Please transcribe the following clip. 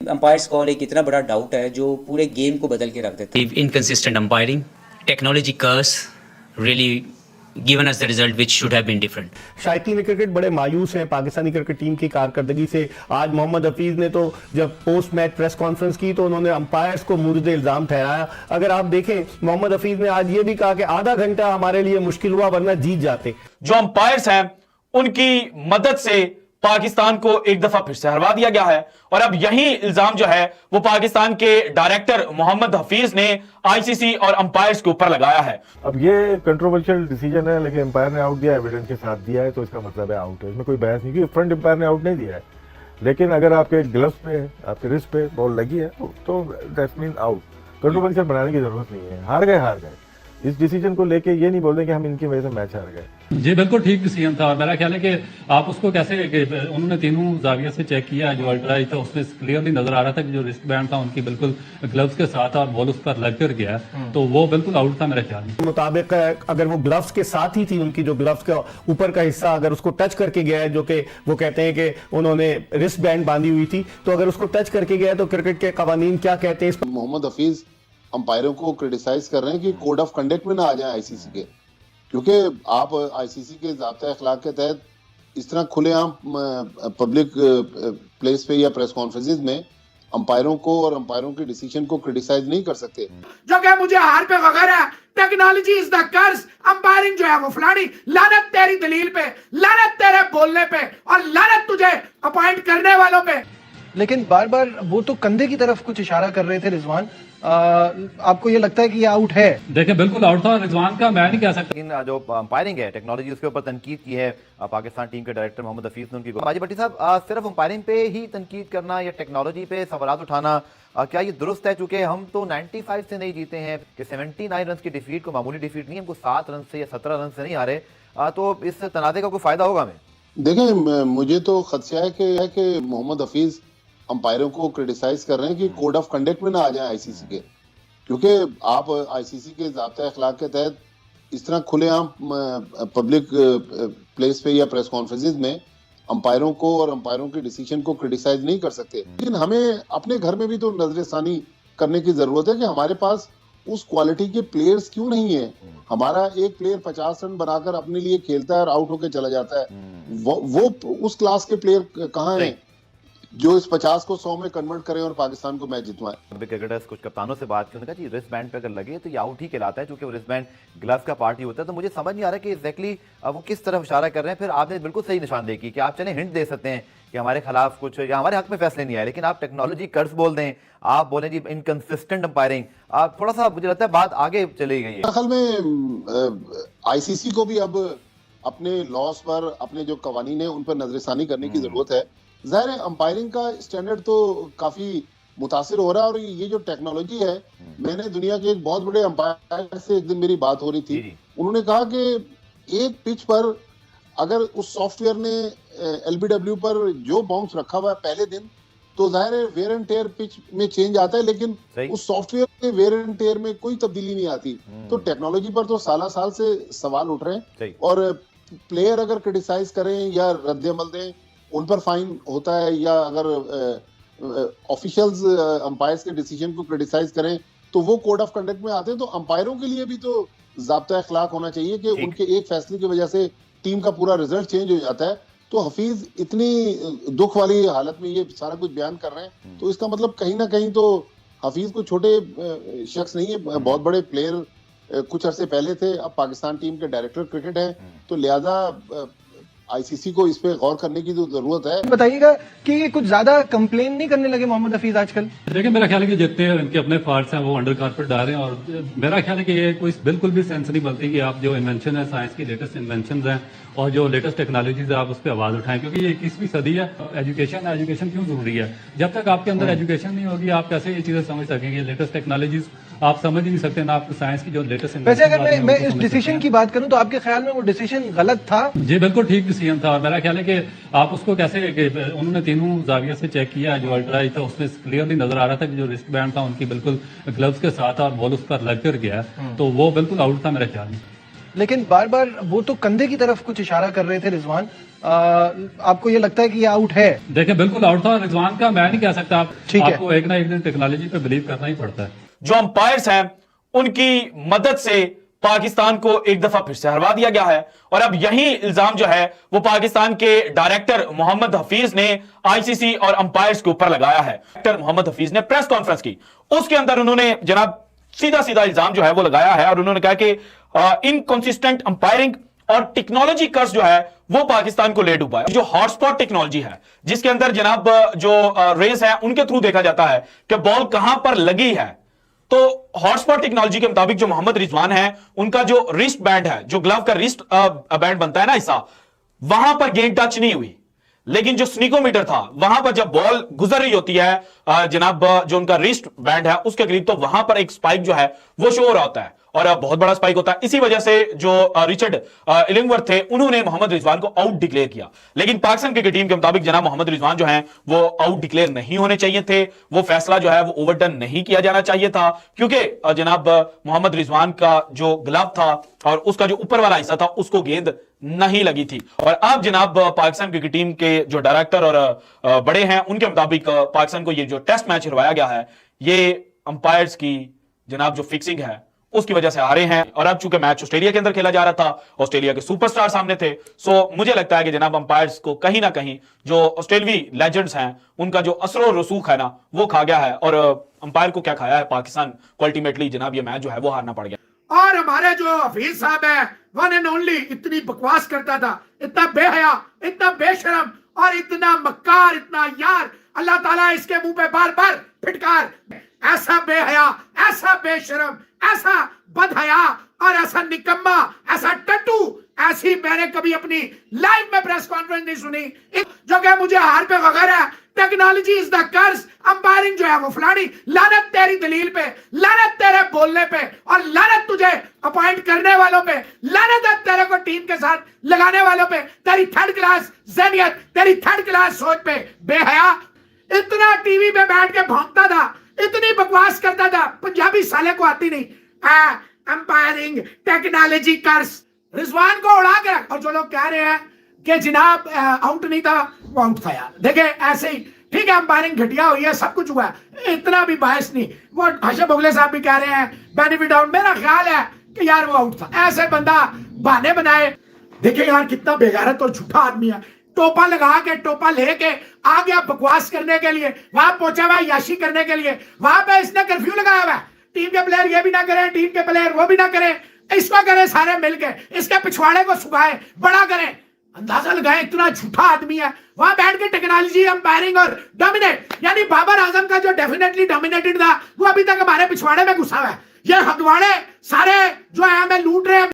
Umpires call एक इतना बड़ा डाउट है जो पूरे गेम को बदल के रख देता है। Inconsistent umpiring, technology curse really given us the result which should have been different. शायकीन क्रिकेट बड़े मायूस हैं पाकिस्तानी क्रिकेट टीम की कारकर्दगी से। आज मोहम्मद हफीज ने तो जब पोस्ट मैच प्रेस कॉन्फ्रेंस की तो उन्होंने अंपायर्स को मुर्द इल्जाम ठहराया। अगर आप देखें मोहम्मद हफीज ने आज ये भी कहा कि आधा घंटा हमारे लिए मुश्किल हुआ वरना जीत जाते। जो अंपायर्स हैं उनकी मदद से पाकिस्तान को एक दफा फिर से हरवा दिया गया है और अब यही इल्जाम जो है वो पाकिस्तान के डायरेक्टर मोहम्मद हफीज ने आईसीसी और अंपायर्स के ऊपर लगाया है। अब ये कंट्रोवर्शियल डिसीजन है लेकिन अंपायर ने आउट दिया, एविडेंस के साथ दिया है तो इसका मतलब है आउट है, इसमें कोई बहस नहीं की। फ्रंट अंपायर ने आउट नहीं दिया है लेकिन अगर आपके ग्लव्स पे आपके रिस्ट पे बॉल लगी है तो दैट मीन आउट। कंट्रोवर्शियल बनाने की जरूरत नहीं है। हार गए इस डिसीजन को लेके ये नहीं बोलते कि हम इनकी वजह से मैच हार गए। जी बिल्कुल ठीक डिसीजन था और मेरा ख्याल है कि आप उसको कैसे उन्होंने तीनों जाविया से चेक किया। जो अल्ट्रा था उसमें क्लियरली नजर आ रहा था कि जो रिस्ट बैंड था उनकी बिल्कुल ग्लव्स के साथ और बॉल उस पर लग कर गया तो वो बिल्कुल आउट था मेरे ख्याल में। मुताबिक अगर वो ग्लव्स के साथ ही थी, उनकी जो ग्लव्स का ऊपर का हिस्सा अगर उसको टच करके गया है, जो कि वो कहते हैं कि उन्होंने रिस्ट बैंड बांधी हुई थी, तो अगर उसको टच करके गया तो क्रिकेट के कवानीन क्या कहते हैं। मोहम्मद हफीज अंपायरों को क्रिटिसाइज कर रहे हैं कि कोड ऑफ कंडक्ट में ना आ जाए आईसीसी के, क्योंकि आप आईसीसी के ज़ाब्ता अखलाक के तहत इस तरह खुलेआम पब्लिक प्लेस पे या प्रेस कॉन्फ्रेंसेस में अंपायरों को और अंपायरों के डिसीजन को क्रिटिसाइज नहीं कर सकते। जो कि मुझे हार पे वगैरह है, technology is the curse, umpiring जो है वो फलानी, लानत तेरी दलील पे, लानत तेरे बोलने पे और लानत तुझे अपॉइंट करने वालों पे। लेकिन बार बार वो तो कंधे की तरफ कुछ इशारा कर रहे थे रिजवान। आपको ये लगता है कि ये आउट है? देखिए बिल्कुल आउट था रिजवान का, मैं नहीं कह सकता। लेकिन जो अंपायरिंग है टेक्नोलॉजी उसके ऊपर तनकीद की है पाकिस्तान टीम के डायरेक्टर मोहम्मद हफीज ने उनकी। बाजी भट्टी साहब सिर्फ अंपायरिंग पे ही तनकीद करना या टेक्नोलॉजी पे सवाल उठाना क्या ये दुरुस्त है? चूंकि हम तो 95 से नहीं जीते हैं कि 79 रन की डिफीट को मामूली डिफीट नहीं, हमको 7 रन से या 17 रन से नहीं हारे, तो इस तनाज़े का कोई फायदा होगा हमें? देखें, मुझे तो खदशा है कि मोहम्मद हफीज अंपायरों को क्रिटिसाइज कर रहे हैं कि कोड ऑफ कंडक्ट में ना आ जाए आईसीसी के, क्योंकि आप आईसीसी के ज़ाब्ता अखलाक के तहत इस तरह खुलेआम पब्लिक प्लेस पे या प्रेस कॉन्फ्रेंसेस में अंपायरों को और अंपायरों के डिसीजन को क्रिटिसाइज नहीं कर सकते। लेकिन हमें अपने घर में भी तो नजरसानी करने की जरूरत है कि हमारे पास उस क्वालिटी के प्लेयर्स क्यों नहीं है। हमारा एक प्लेयर 50 रन बनाकर अपने लिए खेलता है और आउट होकर चला जाता है, वो उस क्लास के प्लेयर कहाँ हैं जो इस 50 को 100 में कन्वर्ट करें और पाकिस्तान को मैच जितवाएं। क्रिकेटर्स कुछ कप्तानों से बात की, उन्होंने कहा जी रिस्ट बैंड पे अगर लगे तो ये आउट ही कहलाता है, क्योंकि रिस्ट बैंड ग्लव्स का पार्ट ही होता है। तो मुझे समझ नहीं आ रहा कि एग्जैक्टली वो किस तरफ इशारा कर रहे हैं। फिर आपने बिल्कुल सही निशानदेही की कि आप चले हिंट दे सकते हैं कि हमारे खिलाफ कुछ या हमारे हक में फैसले नहीं आए, लेकिन आप टेक्नोलॉजी कर्स बोल दें, आप बोले जी इनकंसिस्टेंट अंपायरिंग, आप थोड़ा सा मुझे लगता है बात आगे चली गई है। असल में आईसीसी को भी अब अपने लॉस पर, अपने जो कवानीन है उन पर नजरसानी करने की जरूरत है। जाहिर है अंपायरिंग का स्टैंडर्ड तो काफी मुतासिर हो रहा है और ये जो टेक्नोलॉजी है, मैंने दुनिया के एक बहुत बड़े अंपायर से एक दिन मेरी बात हो रही थी, उन्होंने कहा कि एक पिच पर अगर उस सॉफ्टवेयर ने एलबीडब्ल्यू पर जो बाउंस रखा हुआ है पहले दिन, तो जाहिर है वेयर एंड टेयर पिच में चेंज आता है, लेकिन उस सॉफ्टवेयर के वेयर एंड टेयर में कोई तब्दीली नहीं आती। तो टेक्नोलॉजी पर तो साल से सवाल उठ रहे हैं और प्लेयर अगर क्रिटिसाइज करें या रद्द-ए-अमल दें उन पर फाइन होता है, या अगर ऑफिशियल्स अंपायर्स के डिसीजन को क्रिटिसाइज करें तो वो कोड ऑफ कंडक्ट में आते हैं। तो अंपायरों के लिए भी तो ज़ाब्ता अखलाक होना चाहिए कि उनके एक फैसले की वजह से टीम का पूरा रिजल्ट चेंज हो जाता है। तो हफीज इतनी दुख वाली हालत में ये सारा कुछ बयान कर रहे हैं, तो इसका मतलब कहीं ना कहीं तो हफीज कोई छोटे शख्स नहीं है, बहुत बड़े प्लेयर कुछ अरसे पहले थे, अब पाकिस्तान टीम के डायरेक्टर क्रिकेट है, तो लिहाजा आईसीसी को इस पे गौर करने की तो जरूरत है। बताइएगा कि कुछ ज्यादा कंप्लेन नहीं करने लगे मोहम्मद हफीज आजकल? देखिए मेरा ख्याल है कि जितने इनके अपने फॉल्ट्स हैं वो अंडर कारपेट डाल रहे हैं और मेरा ख्याल है कि ये कोई बिल्कुल भी सेंस नहीं बनती कि आप जो इन्वेंशन है, साइंस की लेटेस्ट इन्वेंशन हैं और जो लेटेस्ट टेक्नोलॉजीज है आप उस पर आवाज उठाएं, क्योंकि ये 21वीं सदी है। एजुकेशन क्यों जरूरी है? जब तक आपके अंदर एजुकेशन नहीं होगी आप कैसे ये चीजें समझ सकेंगे? लेटेस्ट टेक्नोलॉजीज आप समझ ही नहीं सकते ना, आपको साइंस की जो लेटेस्ट। वैसे अगर मैं इस डिसीजन की बात करूं तो आपके ख्याल में वो डिसीजन गलत था? जी बिल्कुल ठीक डिसीजन था और मेरा ख्याल है कि आप उसको कैसे उन्होंने तीनों जाविया से चेक किया। जो अल्ट्रा था उसमें क्लियरली नजर आ रहा था कि जो रिस्ट बैंड था उनकी बिल्कुल ग्लव्स के साथ और बॉल उस पर लग कर गया, तो वो बिल्कुल आउट था मेरे ख्याल में। लेकिन बार बार वो तो कंधे की तरफ कुछ इशारा कर रहे थे रिजवान। आपको ये लगता है कि ये आउट है? देखिए बिल्कुल आउट था रिजवान का, मैं नहीं कह सकता। ठीक है। आपको एक ना एक दिन टेक्नोलॉजी पे बिलीव करना ही पड़ता है। जो अंपायर्स हैं उनकी मदद से पाकिस्तान को एक दफा फिर से हरवा दिया गया है और अब यही इल्जाम जो है वो पाकिस्तान के डायरेक्टर मोहम्मद हफीज ने आईसीसी और अंपायर्स के ऊपर लगाया है। डायरेक्टर मोहम्मद हफीज ने प्रेस कॉन्फ्रेंस की, उसके अंदर उन्होंने जनाब सीधा सीधा इल्जाम जो है वो लगाया है और उन्होंने कहा कि इनकंसिस्टेंट अंपायरिंग और टेक्नोलॉजी कर्स जो है वो पाकिस्तान को ले डूबा है। जो हॉटस्पॉट टेक्नोलॉजी है जिसके अंदर जनाब जो रेस है उनके थ्रू देखा जाता है कि बॉल कहां पर लगी है, तो हॉटस्पॉट टेक्नोलॉजी के मुताबिक जो मोहम्मद रिजवान है उनका जो रिस्ट बैंड है, जो ग्लव का रिस्ट बैंड बनता है ना हिस्सा, वहां पर गेंद टच नहीं हुई, लेकिन जो स्निकोमीटर था वहां पर जब बॉल गुजर रही होती है जनाब जो उनका रिस्ट बैंड है उसके करीब, तो वहां पर एक स्पाइक जो है वो शो हो रहा होता है और बहुत बड़ा स्पाइक होता है। इसी वजह से जो रिचर्ड इलिंगवर्थ थे उन्होंने मोहम्मद रिजवान को आउट डिक्लेयर किया, लेकिन पाकिस्तान क्रिकेट टीम के मुताबिक जनाब मोहम्मद रिजवान जो हैं वो आउट डिक्लेयर नहीं होने चाहिए थे। वो फैसला जो है वो ओवरटर्न नहीं किया जाना चाहिए था क्योंकि जनाब मोहम्मद रिजवान का जो ग्लव था और उसका जो ऊपर वाला हिस्सा था उसको गेंद नहीं लगी थी। और अब जनाब पाकिस्तान क्रिकेट टीम के जो डायरेक्टर और बड़े हैं उनके मुताबिक पाकिस्तान को ये जो टेस्ट मैच हरवाया गया है ये अंपायर्स की जनाब जो फिक्सिंग है उसकी वजह से आ रहे हैं। और अब चूंकि मैच ऑस्ट्रेलिया के अंदर खेला जा रहा था, ऑस्ट्रेलिया के सुपरस्टार सामने थे, सो मुझे लगता है कि जनाब अंपायर्स को कहीं ना कहीं जो ऑस्ट्रेलियाई लेजेंड्स हैं उनका जो असर और रसूख है ना वो खा गया है और अंपायर को क्या खाया है पाकिस्तान को, अल्टीमेटली जनाब ये मैच जो है वो हारना पड़ गया। और हमारे जो हफीज साहब है वन एंड ओनली इतनी बकवास करता था, इतना बेहया, इतना बेशरम और इतना मक्कार, इतना यार, अल्लाह ताला इसके मुंह पे बार बार फिटकार। ऐसा बेहया, ऐसा बेशरम, ऐसा बदहया और ऐसा निकम्मा, ऐसा टट्टू, ऐसी मैंने कभी अपनी लाइफ में प्रेस कॉन्फ्रेंस नहीं सुनी जो कि मुझे हार पे वगैरह technology is the curse, umpiring जो है वो फलानी, लानत तेरी दलील पे, लानत तेरे बोलने पे और लानत तुझे अपॉइंट करने वालों पे, लानत है तेरे को टीम के साथ लगाने वालों पे, तेरी थर्ड क्लास ज़हनियत, तेरी थर्ड क्लास सोच पे। बेहया, इतना टीवी पे बैठ के भौंकता था, इतनी बकवास करता था, पंजाबी साले को आती नहीं। अंपायरिंग टेक्नोलॉजी कर्स, रिजवान को उड़ा के रख। और जो लोग कह रहे हैं कि जनाब आउट नहीं था, वो आउट था यार। देखिए ऐसे ही ठीक है, अंपायरिंग घटिया हुई है, सब कुछ हुआ है, इतना भी बायस नहीं। वो हर्षद बोगले साहब भी कह रहे हैं बेनिफिट आउट, मेरा ख्याल है कि यार वो आउट था। ऐसे बंदा बहाने बनाए। देखिए यार कितना बेगारत और झूठा आदमी है, टोपा लगा के, टोपा लेके आ गया बकवास करने के लिए, वहां पहुंचा हुआ याशी करने के लिए, वहां पे इसने कर्फ्यू लगाया हुआ है, टीम के प्लेयर ये भी ना करें, टीम के प्लेयर वो भी ना करें, इसको करें सारे मिलके, इसके पिछवाड़े को सुखाए, बड़ा करें। अंदाजा लगाए इतना झूठा आदमी है। वहां बैठ के टेक्नोलॉजी, अंपायरिंग और डोमिनेट, यानी बाबर आजम का जो डेफिनेटली डोमिनेटेड था वो अभी तक हमारे पिछवाड़े में घुसा हुआ है। ये हकवाड़े सारे जो है हमें लूट रहे हैं।